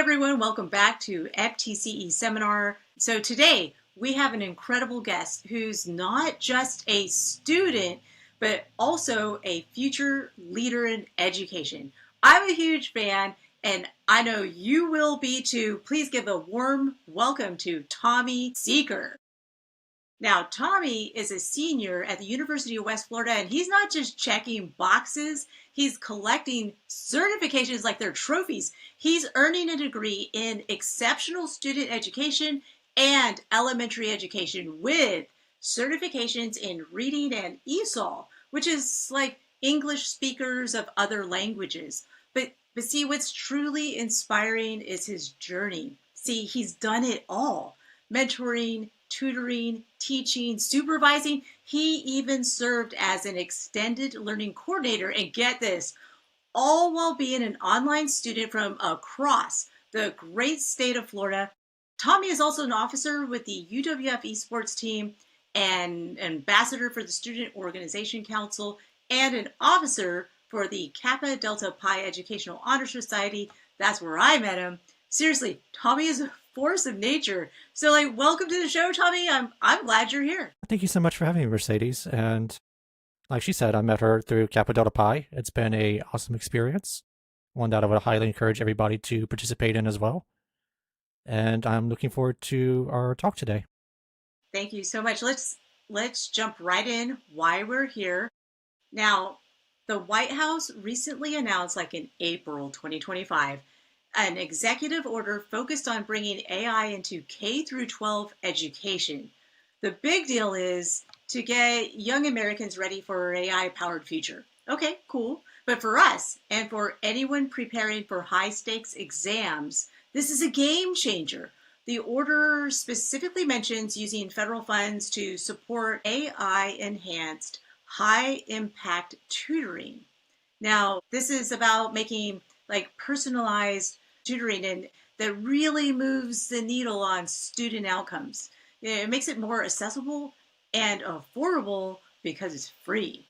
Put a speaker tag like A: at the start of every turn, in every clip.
A: everyone, welcome back to FTCE Seminar. So today we have an incredible guest who's not just a student, but also a future leader in education. I'm a huge fan, and I know you will be too. Please give a warm welcome to Tommy Seeker. Now, Tommy is a senior at the University of West Florida, and he's not just checking boxes, he's collecting certifications like they're trophies. He's earning a degree in exceptional student education and elementary education with certifications in reading and ESOL, which is like English speakers of other languages. But see, what's truly inspiring is his journey. See, he's done it all: mentoring, tutoring, teaching, supervising. He even served as an extended learning coordinator, and get this, all while being an online student from across the great state of Florida. Tommy is also an officer with the UWF esports team, and ambassador for the Student Organization Council, and an officer for the Kappa Delta Pi Educational Honor Society. That's where I met him. Seriously, Tommy is a force of nature. So, welcome to the show, Tommy. I'm glad you're here.
B: Thank you so much for having me, Mercedes. And like she said, I met her through Kappa Delta Pi. It's been an awesome experience, one that I would highly encourage everybody to participate in as well. And I'm looking forward to our talk today.
A: Thank you so much. Let's jump right in why we're here. Now, the White House recently announced, in April 2025, an executive order focused on bringing AI into K through 12 education. The big deal is to get young Americans ready for an AI-powered future. Okay, cool. But for us, and for anyone preparing for high-stakes exams, this is a game changer. The order specifically mentions using federal funds to support AI-enhanced high-impact tutoring. Now, this is about making personalized tutoring, and that really moves the needle on student outcomes. It makes it more accessible and affordable because it's free.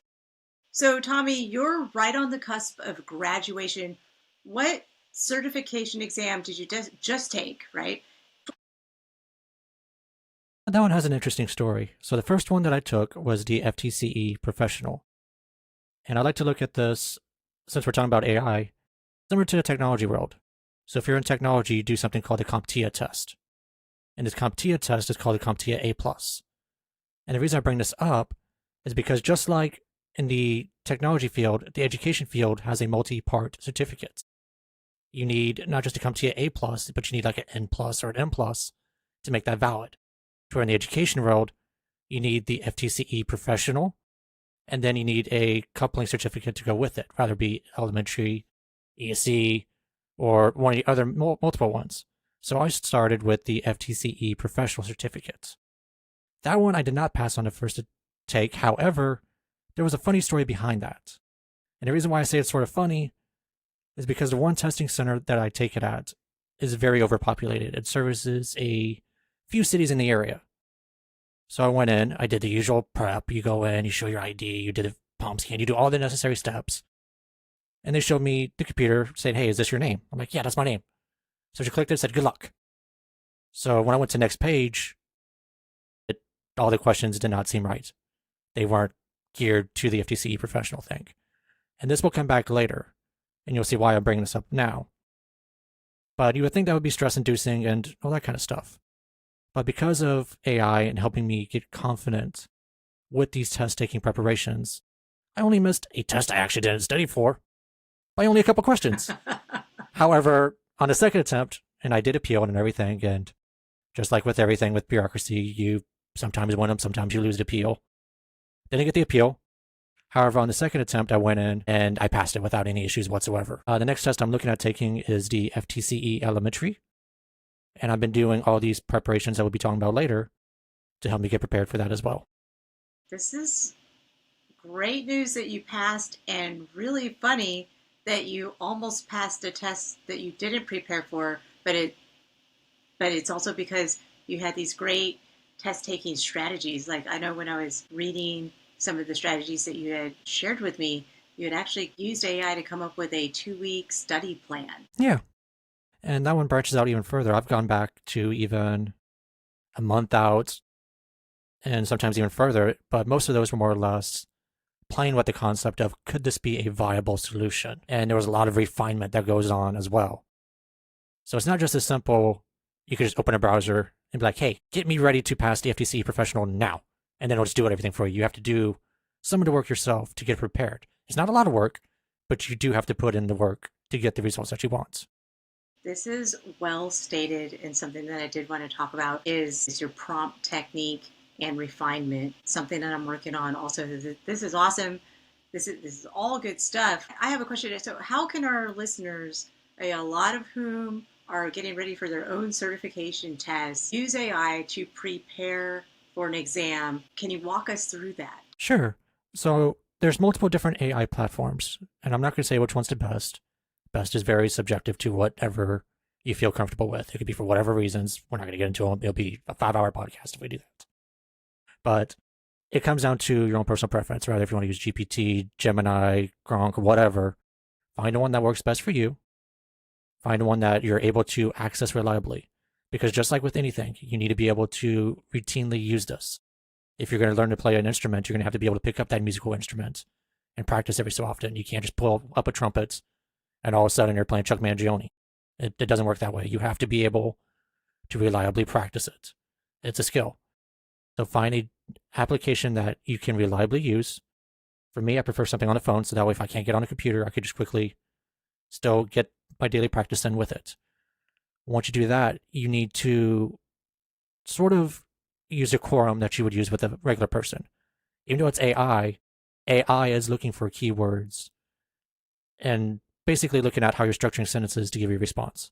A: So, Tommy, you're right on the cusp of graduation. What certification exam did you just take, right?
B: That one has an interesting story. So the first one that I took was the FTCE Professional. And I like to look at this, since we're talking about AI, similar to the technology world. So if you're in technology, you do something called the CompTIA test. And this CompTIA test is called the CompTIA A+. And the reason I bring this up is because just like in the technology field, the education field has a multi-part certificate. You need not just a CompTIA A+, but you need an N+ or an M+ to make that valid. Where in the education world, you need the FTCE Professional, and then you need a coupling certificate to go with it, rather be elementary, ESE, or one of the other multiple ones. So I started with the FTCE Professional Certificate. That one I did not pass on the first take. However, there was a funny story behind that. And the reason why I say it's sort of funny is because the one testing center that I take it at is very overpopulated. It services a few cities in the area. So I went in, I did the usual prep. You go in, you show your ID, you did a palm scan, you do all the necessary steps. And they showed me the computer saying, "Hey, is this your name?" I'm like, "Yeah, that's my name." So she clicked it and said, "Good luck." So when I went to the next page, all the questions did not seem right. They weren't geared to the FTCE Professional thing. And this will come back later, and you'll see why I'm bringing this up now. But you would think that would be stress-inducing and all that kind of stuff. But because of AI and helping me get confident with these test-taking preparations, I only missed a test I actually didn't study for by only a couple questions. However, on the second attempt, and I did appeal and everything, and just like with everything with bureaucracy, you sometimes win them, sometimes you lose the appeal. Didn't get the appeal. However, on the second attempt, I went in and I passed it without any issues whatsoever. The next test I'm looking at taking is the FTCE Elementary. And I've been doing all these preparations that we'll be talking about later to help me get prepared for that as well.
A: This is great news that you passed, and really funny that you almost passed a test that you didn't prepare for, but it's also because you had these great test-taking strategies. I know when I was reading some of the strategies that you had shared with me, you had actually used AI to come up with a 2-week study plan.
B: Yeah. And that one branches out even further. I've gone back to even a month out and sometimes even further, but most of those were more or less playing with the concept of could this be a viable solution? And there was a lot of refinement that goes on as well. So it's not just as simple, you could just open a browser and be like, hey, get me ready to pass the FTCE professional now. And then it'll just do everything for you. You have to do some of the work yourself to get prepared. It's not a lot of work, but you do have to put in the work to get the results that you want.
A: This is well stated, and something that I did want to talk about is your prompt technique and refinement, something that I'm working on also. This is awesome. This is all good stuff. I have a question. So how can our listeners, a lot of whom are getting ready for their own certification tests, use AI to prepare for an exam? Can you walk us through that?
B: Sure. So there's multiple different AI platforms, and I'm not going to say which one's the best. Best is very subjective to whatever you feel comfortable with. It could be for whatever reasons. We're not going to get into them. It'll be a 5-hour podcast if we do that. But it comes down to your own personal preference, right? If you want to use GPT, Gemini, Gronk, whatever, find the one that works best for you. Find one that you're able to access reliably. Because just like with anything, you need to be able to routinely use this. If you're going to learn to play an instrument, you're going to have to be able to pick up that musical instrument and practice every so often. You can't just pull up a trumpet and all of a sudden you're playing Chuck Mangione. It doesn't work that way. You have to be able to reliably practice it. It's a skill. So find an application that you can reliably use. For me, I prefer something on the phone, so that way if I can't get on a computer, I could just quickly still get my daily practice in with it. Once you do that, you need to sort of use a quorum that you would use with a regular person. Even though it's AI is looking for keywords and basically looking at how you're structuring sentences to give you a response.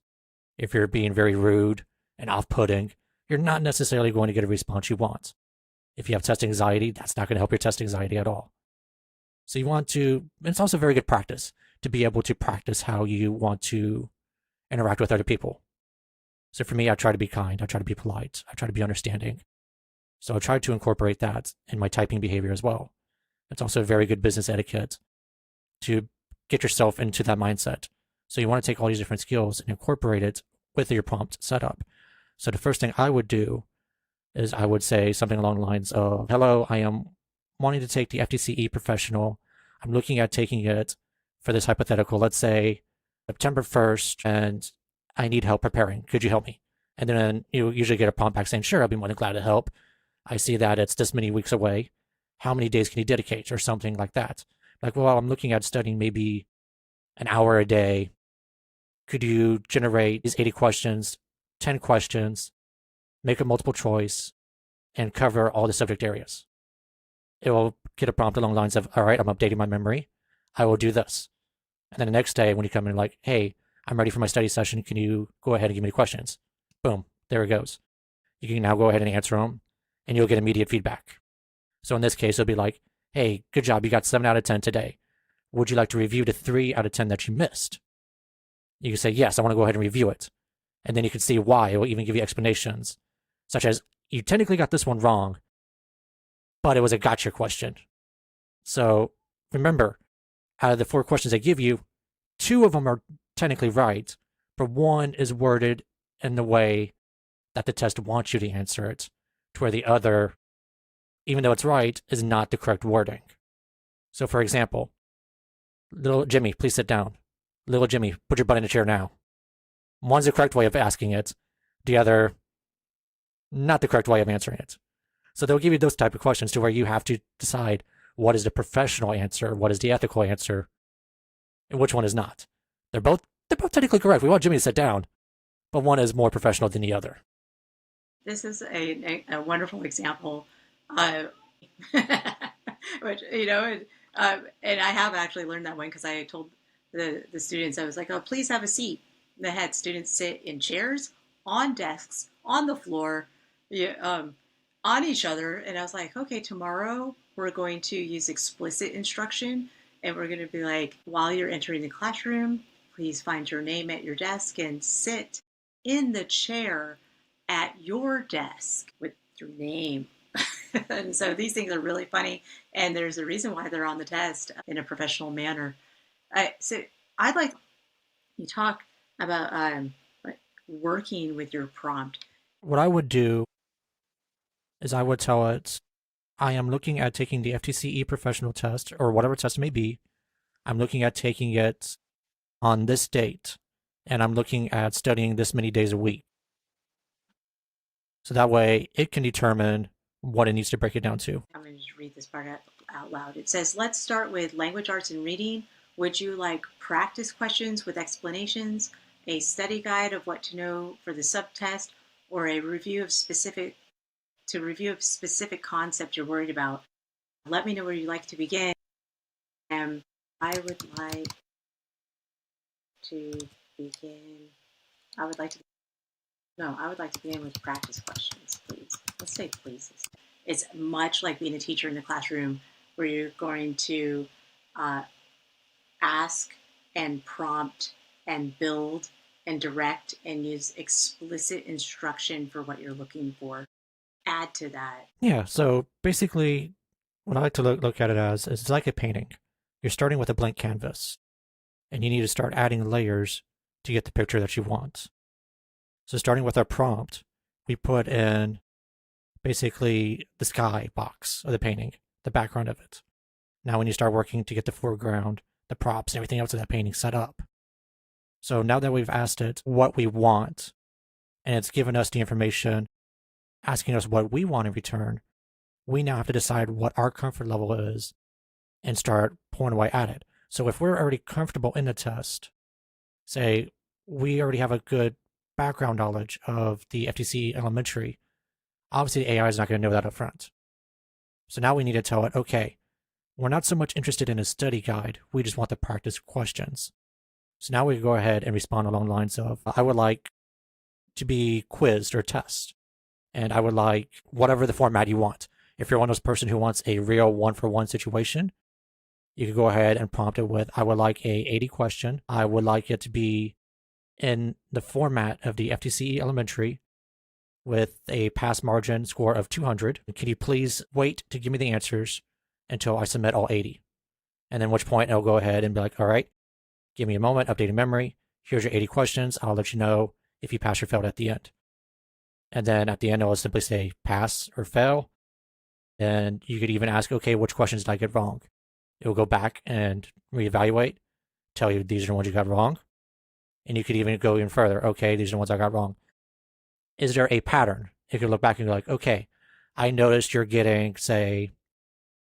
B: If you're being very rude and off-putting, you're not necessarily going to get a response you want. If you have test anxiety, that's not going to help your test anxiety at all. So you want to, and it's also very good practice to be able to practice how you want to interact with other people. So for me, I try to be kind, I try to be polite, I try to be understanding. So I try to incorporate that in my typing behavior as well. It's also very good business etiquette to get yourself into that mindset. So you want to take all these different skills and incorporate it with your prompt setup. So the first thing I would do is I would say something along the lines of, hello, I am wanting to take the FTCE professional. I'm looking at taking it for this hypothetical, let's say September 1st, and I need help preparing. Could you help me? And then you usually get a prompt back saying, sure, I'll be more than glad to help. I see that it's this many weeks away. How many days can you dedicate or something like that? Like, well, I'm looking at studying maybe an hour a day. Could you generate these 80 questions, 10 questions, make a multiple choice, and cover all the subject areas? It will get a prompt along the lines of, all right, I'm updating my memory. I will do this. And then the next day when you come in like, hey, I'm ready for my study session. Can you go ahead and give me the questions? Boom, there it goes. You can now go ahead and answer them and you'll get immediate feedback. So in this case, it'll be like, hey, good job. You got 7 out of 10 today. Would you like to review the 3 out of 10 that you missed? You can say, yes, I want to go ahead and review it. And then you can see why. It will even give you explanations, such as, you technically got this one wrong, but it was a gotcha question. So remember, out of the 4 questions they give you, 2 of them are technically right, but 1 is worded in the way that the test wants you to answer it, to where the other, even though it's right, is not the correct wording. So for example, little Jimmy, please sit down. Little Jimmy, put your butt in the chair now. One's the correct way of asking it, the other, not the correct way of answering it. So they'll give you those type of questions to where you have to decide what is the professional answer, what is the ethical answer, and which one is not. They're both technically correct. We want Jimmy to sit down, but one is more professional than the other.
A: This is a wonderful example, which, and I have actually learned that one because I told the students, I was like, oh, please have a seat. They had students sit in chairs, on desks, on the floor, on each other. And I was like, okay, tomorrow we're going to use explicit instruction. And we're going to be like, while you're entering the classroom, please find your name at your desk and sit in the chair at your desk with your name. And so these things are really funny. And there's a reason why they're on the test in a professional manner. So I'd like you talk about working with your prompt?
B: What I would do is I would tell it, I am looking at taking the FTCE professional test or whatever test it may be. I'm looking at taking it on this date, and I'm looking at studying this many days a week. So that way it can determine what it needs to break it down to.
A: I'm going to just read this part out loud. It says, let's start with language arts and reading. Would you like practice questions with explanations, a study guide of what to know for the subtest, or a review of specific concept you're worried about? Let me know where you'd like to begin. I would like to begin. I would like to begin with practice questions, please. Let's say please. It's much like being a teacher in the classroom where you're going to ask and prompt and build and direct and use explicit instruction for what you're looking for. Add to that.
B: Yeah, so basically, what I like to look at it as is it's like a painting. You're starting with a blank canvas, and you need to start adding layers to get the picture that you want. So starting with our prompt, we put in basically the sky box of the painting, the background of it. Now when you start working to get the foreground, the props, and everything else of that painting set up. So now that we've asked it what we want, and it's given us the information, asking us what we want in return, we now have to decide what our comfort level is and start pulling away at it. So if we're already comfortable in the test, say we already have a good background knowledge of the FTCE elementary, obviously the AI is not going to know that up front. So now we need to tell it, okay, we're not so much interested in a study guide, we just want the practice questions. So now we go ahead and respond along the lines of, I would like to be quizzed or test, and I would like whatever the format you want. If you're one of those person who wants a real one-for-one situation, you could go ahead and prompt it with, I would like a 80 question. I would like it to be in the format of the FTCE elementary with a pass margin score of 200. Can you please wait to give me the answers until I submit all 80? And then at which point I'll go ahead and be like, all right, give me a moment, updating memory. Here's your 80 questions. I'll let you know if you pass or failed at the end. And then at the end, I'll simply say pass or fail. And you could even ask, okay, which questions did I get wrong? It will go back and reevaluate, tell you these are the ones you got wrong. And you could even go even further. Okay, these are the ones I got wrong. Is there a pattern? You could look back and go like, okay, I noticed you're getting, say,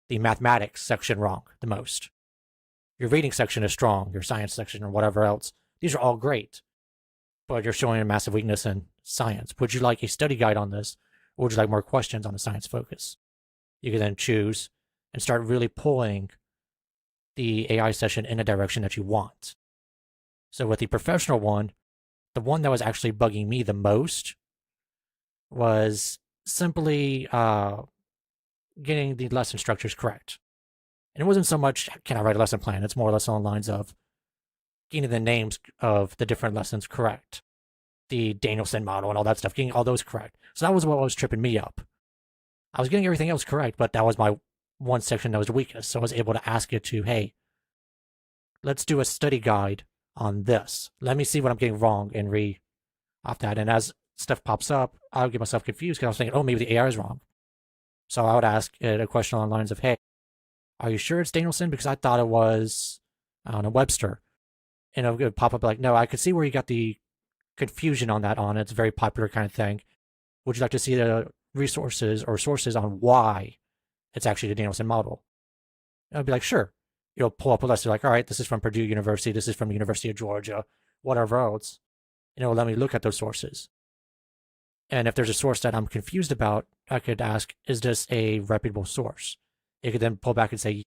B: the mathematics section wrong the most. Your reading section is strong, your science section or whatever else. These are all great, but you're showing a massive weakness in science. Would you like a study guide on this, or would you like more questions on the science focus? You can then choose and start really pulling the AI session in a direction that you want. So with the professional one, the one that was actually bugging me the most was simply getting the lesson structures correct. And it wasn't so much, can I write a lesson plan? It's more or less along the lines of getting the names of the different lessons correct, the Danielson model and all that stuff, getting all those correct. So that was what was tripping me up. I was getting everything else correct, but that was my one section that was the weakest. So I was able to ask it to, hey, let's do a study guide on this. Let me see what I'm getting wrong and off that. And as stuff pops up, I would get myself confused because I was thinking, oh, maybe the AI is wrong. So I would ask it a question along the lines of, hey, are you sure it's Danielson? Because I thought it was, I don't know, Webster. And it would pop up like, no, I could see where you got the confusion on that on. It's a very popular kind of thing. Would you like to see the resources or sources on why it's actually the Danielson model? And I'd be like, sure. You'll pull up a list. You're like, all right, this is from Purdue University. This is from the University of Georgia, whatever else. And it'll let me look at those sources. And if there's a source that I'm confused about, I could ask, is this a reputable source? It could then pull back and say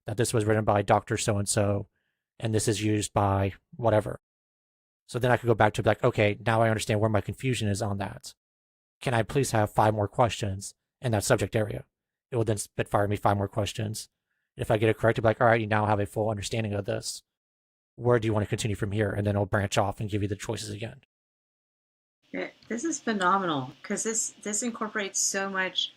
B: that this was written by Dr. So-and-so, and this is used by whatever. So then I could go back to like, okay, now I understand where my confusion is on that. Can I please have 5 more questions in that subject area? It will then spitfire me 5 more questions. If I get it correct, it'll be like, all right, you now have a full understanding of this. Where do you want to continue from here? And then it'll branch off and give you the choices again.
A: This is phenomenal because this incorporates so much.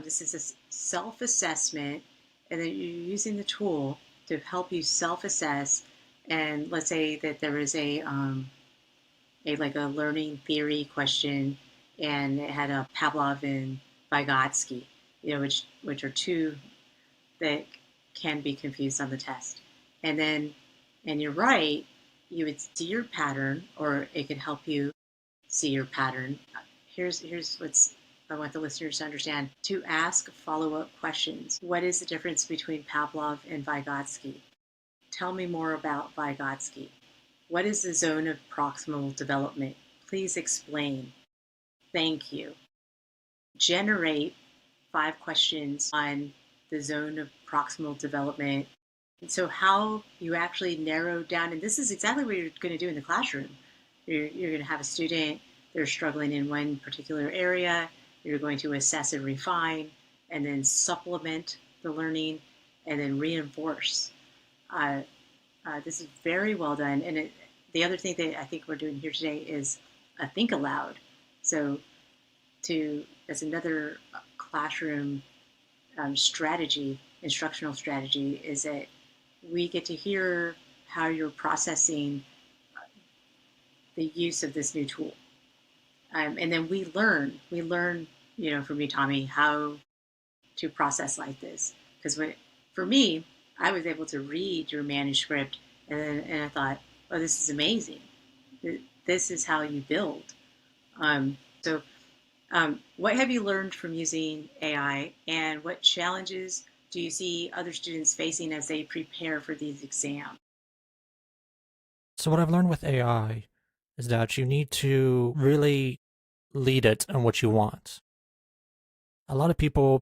A: This is a self-assessment, and then you're using the tool to help you self-assess. And let's say that there is a like a learning theory question, and it had a Pavlov and Vygotsky, which are two that can be confused on the test. And then, and you're right, you would see your pattern, or it could help you see your pattern. Here's what's I want the listeners to understand: to ask follow-up questions. What is the difference between Pavlov and Vygotsky? Tell me more about Vygotsky. What is the zone of proximal development? Please explain. Thank you. Generate 5 questions on the zone of proximal development. And so how you actually narrow down, and this is exactly what you're going to do in the classroom. You're going to have a student, they're struggling in one particular area. You're going to assess and refine, and then supplement the learning, and then reinforce. This is very well done. And the other thing that I think we're doing here today is a think aloud. So as another classroom strategy, instructional strategy, is that we get to hear how you're processing the use of this new tool. And then we learn, from you, Tommy, how to process like this. Because for me, I was able to read your manuscript, and I thought, oh, this is amazing. This is how you build. So what have you learned from using AI, and what challenges do you see other students facing as they prepare for these exams?
B: So what I've learned with AI is that you need to really lead it on what you want. A lot of people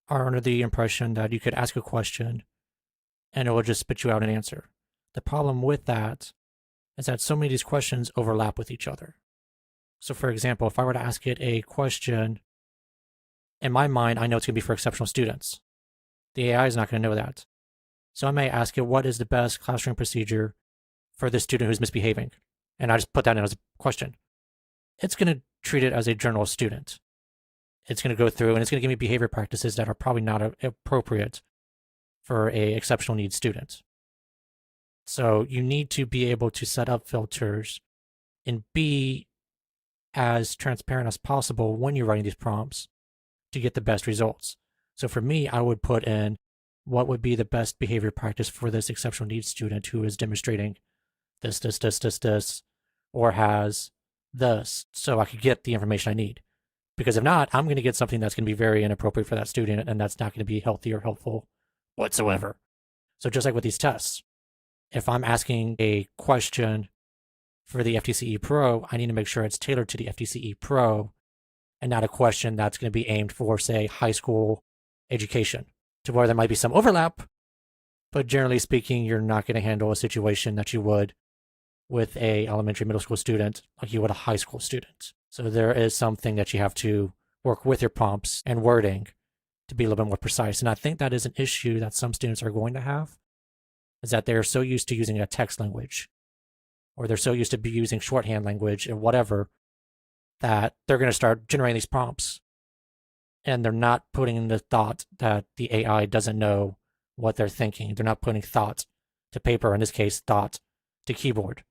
B: are under the impression that you could ask a question and it will just spit you out an answer. The problem with that is that so many of these questions overlap with each other. So for example, if I were to ask it a question, in my mind, I know it's going to be for exceptional students. The AI is not going to know that. So I may ask it, what is the best classroom procedure for this student who's misbehaving? And I just put that in as a question. It's going to treat it as a general student. It's going to go through and it's going to give me behavior practices that are probably not appropriate for a exceptional needs student. So you need to be able to set up filters and be as transparent as possible when you're writing these prompts to get the best results. So for me, I would put in what would be the best behavior practice for this exceptional needs student who is demonstrating this, or has this, so I could get the information I need. Because if not, I'm going to get something that's going to be very inappropriate for that student, and that's not going to be healthy or helpful whatsoever. So just like with these tests, if I'm asking a question for the FTCE Pro, I need to make sure it's tailored to the FTCE Pro and not a question that's going to be aimed for, say, high school education, to where there might be some overlap, but generally speaking, you're not going to handle a situation that you would with a elementary middle school student like you would a high school student. So there is something that you have to work with your prompts and wording to be a little bit more precise. And I think that is an issue that some students are going to have, is that they're so used to using a text language, or they're so used to be using shorthand language and whatever, that they're going to start generating these prompts. And they're not putting in the thought that the AI doesn't know what they're thinking. They're not putting thought to paper, in this case, thought to keyboard.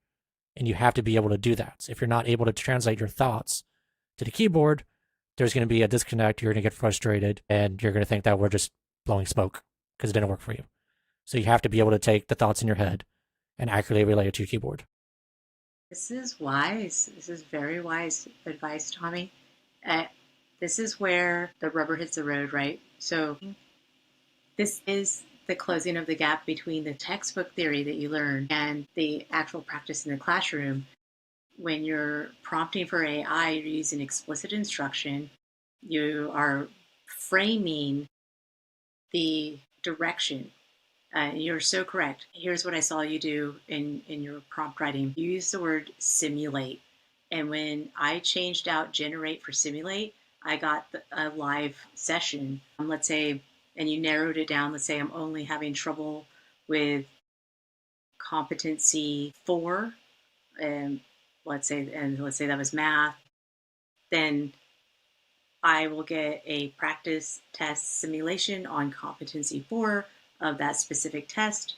B: And you have to be able to do that. If you're not able to translate your thoughts to the keyboard, there's going to be a disconnect. You're going to get frustrated, and you're going to think that we're just blowing smoke because it didn't work for you. So you have to be able to take the thoughts in your head and accurately relay it to your keyboard.
A: This is wise. This is very wise advice, Tommy. This is where the rubber hits the road, right? So this is the closing of the gap between the textbook theory that you learn and the actual practice in the classroom. When you're prompting for AI, you're using explicit instruction. You are framing the direction. You're so correct. Here's what I saw you do in your prompt writing. You use the word simulate. And when I changed out generate for simulate, I got a live session. Let's say, and you narrowed it down. Let's say I'm only having trouble with competency 4, and let's say that was math. Then I will get a practice test simulation on competency 4 of that specific test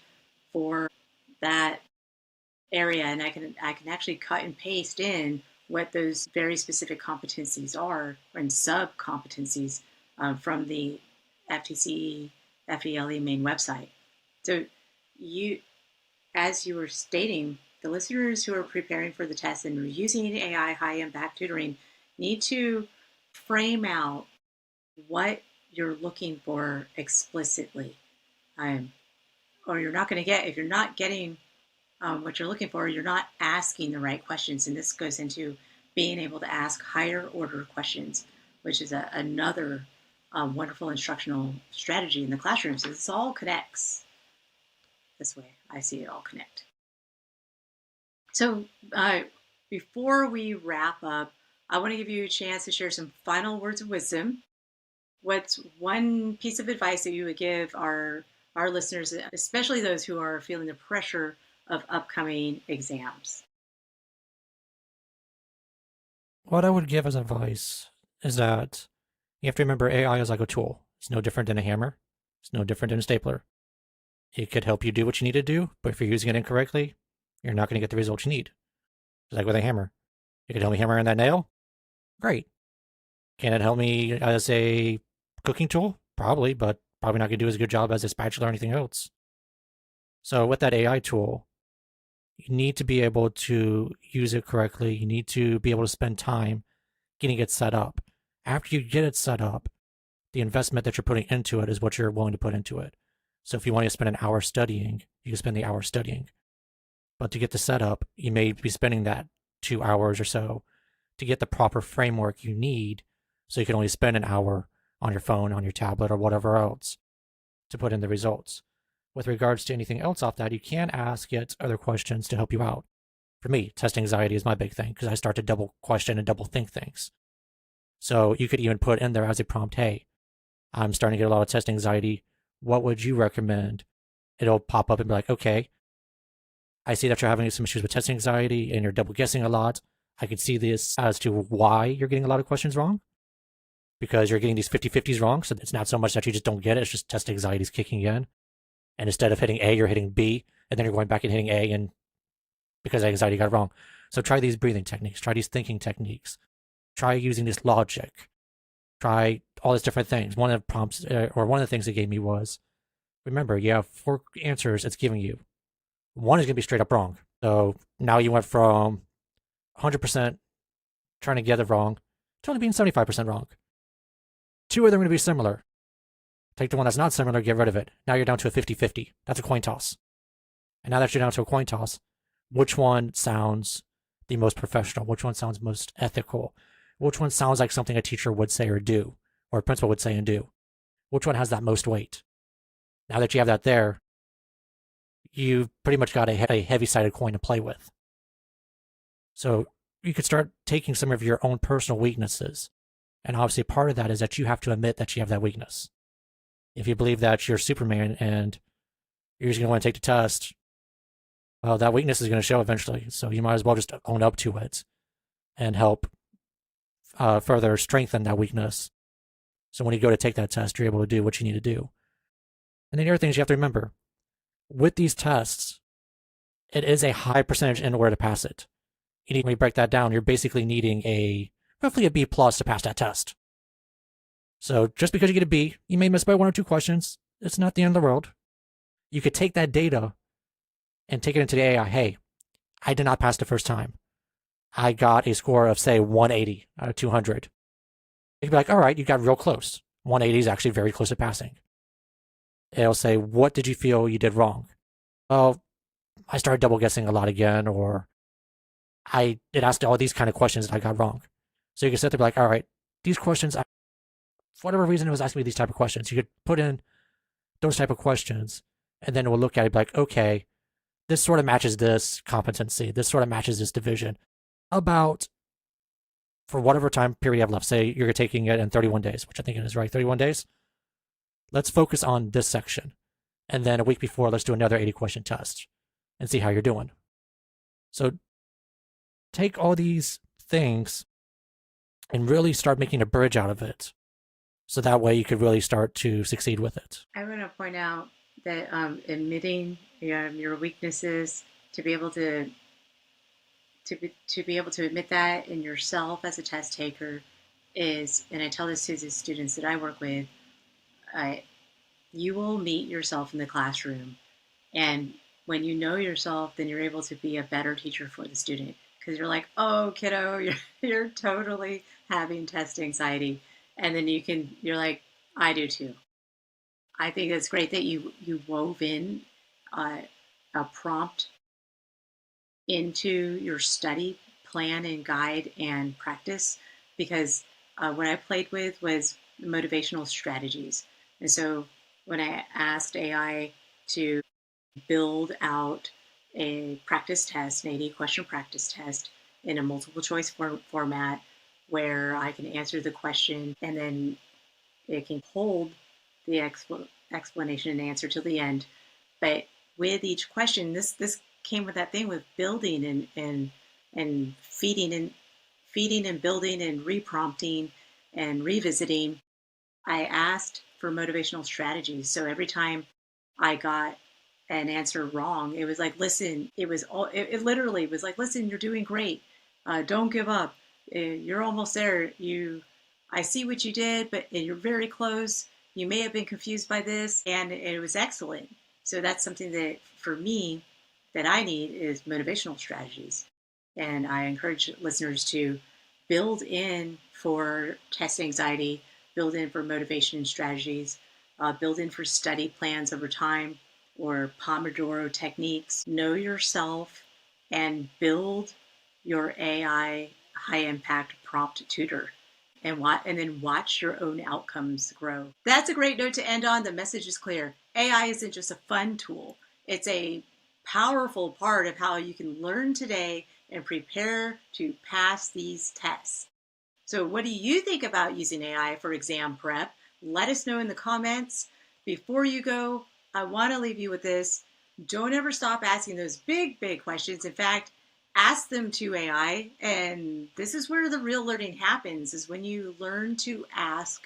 A: for that area, and I can actually cut and paste in what those very specific competencies are and sub competencies from the FTCE FELE main website. So you, as you were stating, the listeners who are preparing for the test and are using AI high impact tutoring need to frame out what you're looking for explicitly. Or you're not going to get, if you're not getting what you're looking for, you're not asking the right questions. And this goes into being able to ask higher order questions, which is another wonderful instructional strategy in the classroom. So this all connects this way. I see it all connect. So before we wrap up, I want to give you a chance to share some final words of wisdom. What's one piece of advice that you would give our listeners, especially those who are feeling the pressure of upcoming exams?
B: What I would give as advice is that you have to remember AI is like a tool. It's no different than a hammer. It's no different than a stapler. It could help you do what you need to do, but if you're using it incorrectly, you're not going to get the results you need. It's like with a hammer. It could help me hammer in that nail. Great. Can it help me as a cooking tool? Probably, but probably not going to do as good a job as a spatula or anything else. So with that AI tool, you need to be able to use it correctly. You need to be able to spend time getting it set up. After you get it set up, the investment that you're putting into it is what you're willing to put into it. So if you want to spend an hour studying, you can spend the hour studying. But to get the setup, you may be spending that 2 hours or so to get the proper framework you need, so you can only spend an hour on your phone, on your tablet, or whatever else to put in the results. With regards to anything else off that, you can ask it other questions to help you out. For me, test anxiety is my big thing because I start to double question and double think things. So you could even put in there as a prompt, hey, I'm starting to get a lot of test anxiety. What would you recommend? It'll pop up and be like, okay, I see that you're having some issues with test anxiety and you're double guessing a lot. I can see this as to why you're getting a lot of questions wrong, because you're getting these 50-50s wrong. So it's not so much that you just don't get it. It's just test anxiety is kicking in. And instead of hitting A, you're hitting B, and then you're going back and hitting A, and because anxiety got it wrong. So try these breathing techniques, try these thinking techniques, try using this logic, try all these different things. One of the prompts, or one of the things it gave me was, remember, you have 4 answers it's giving you. One is going to be straight up wrong. So now you went from 100% trying to get it wrong to only being 75% wrong. 2 of them are going to be similar. Take the one that's not similar, get rid of it. Now you're down to a 50-50. That's a coin toss. And now that you're down to a coin toss, which one sounds the most professional? Which one sounds most ethical? Which one sounds like something a teacher would say or do, or a principal would say and do? Which one has that most weight? Now that you have that there, you've pretty much got a heavy-sided coin to play with. So you could start taking some of your own personal weaknesses. And obviously part of that is that you have to admit that you have that weakness. If you believe that you're Superman and you're just going to want to take the test, well, that weakness is going to show eventually. So you might as well just own up to it and help further strengthen that weakness. So when you go to take that test, you're able to do what you need to do. And then the other things you have to remember, with these tests, it is a high percentage in order to pass it. When you break that down, you're basically needing roughly a B plus to pass that test. So just because you get a B, you may miss by 1 or 2 questions. It's not the end of the world. You could take that data and take it into the AI. Hey, I did not pass the first time. I got a score of, say, 180 out of 200. You'd be like, all right, you got real close. 180 is actually very close to passing. It'll say, what did you feel you did wrong? Well, I started double guessing a lot again, or it asked all these kind of questions that I got wrong. So you can sit there and be like, all right, these questions, for whatever reason, it was asking me these type of questions. You could put in those type of questions, and then it will look at it and be like, okay, this sort of matches this competency. This sort of matches this division. About, for whatever time period you have left, say you're taking it in 31 days, which I think it is, right? 31 days? Let's focus on this section. And then a week before, let's do another 80-question test and see how you're doing. So take all these things and really start making a bridge out of it. So that way you could really start to succeed with it.
A: I want to point out that admitting your weaknesses, to be able to to be able to admit that in yourself as a test taker is, and I tell this to the students that I work with, you will meet yourself in the classroom. And when you know yourself, then you're able to be a better teacher for the student. Because you're like, oh, kiddo, you're totally having test anxiety. And then you're like, I do too. I think it's great that you wove in a prompt into your study plan and guide and practice, because what I played with was motivational strategies. And so when I asked AI to build out a practice test, an 80 question practice test in a multiple choice format where I can answer the question and then it can hold the explanation and answer till the end. But with each question, this came with that thing with building and feeding and building and reprompting and revisiting. I asked for motivational strategies. So every time I got an answer wrong, it was like, listen, it literally was like, listen, you're doing great. Don't give up. You're almost there. I see what you did, but you're very close. You may have been confused by this, and it was excellent. So that's something that for me that I need is motivational strategies. And I encourage listeners to build in for test anxiety, build in for motivation strategies, build in for study plans over time or Pomodoro techniques. Know yourself and build your AI high impact prompt tutor. And then watch your own outcomes grow. That's a great note to end on. The message is clear. AI isn't just a fun tool. It's a powerful part of how you can learn today and prepare to pass these tests. So what do you think about using AI for exam prep? Let us know in the comments. Before you go, I want to leave you with this. Don't ever stop asking those big questions. In fact, ask them to AI. And this is where the real learning happens, is when you learn to ask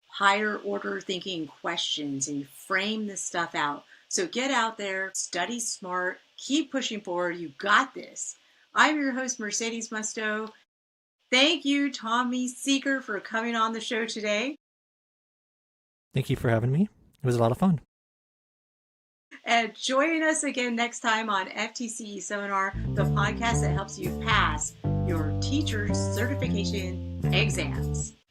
A: higher order thinking questions and you frame this stuff out. So get out there, study smart, keep pushing forward. You got this. I'm your host, Mercedes Musto. Thank you, Tommy Seeker, for coming on the show today.
B: Thank you for having me. It was a lot of fun.
A: And join us again next time on FTCE Seminar, the podcast that helps you pass your teacher's certification exams.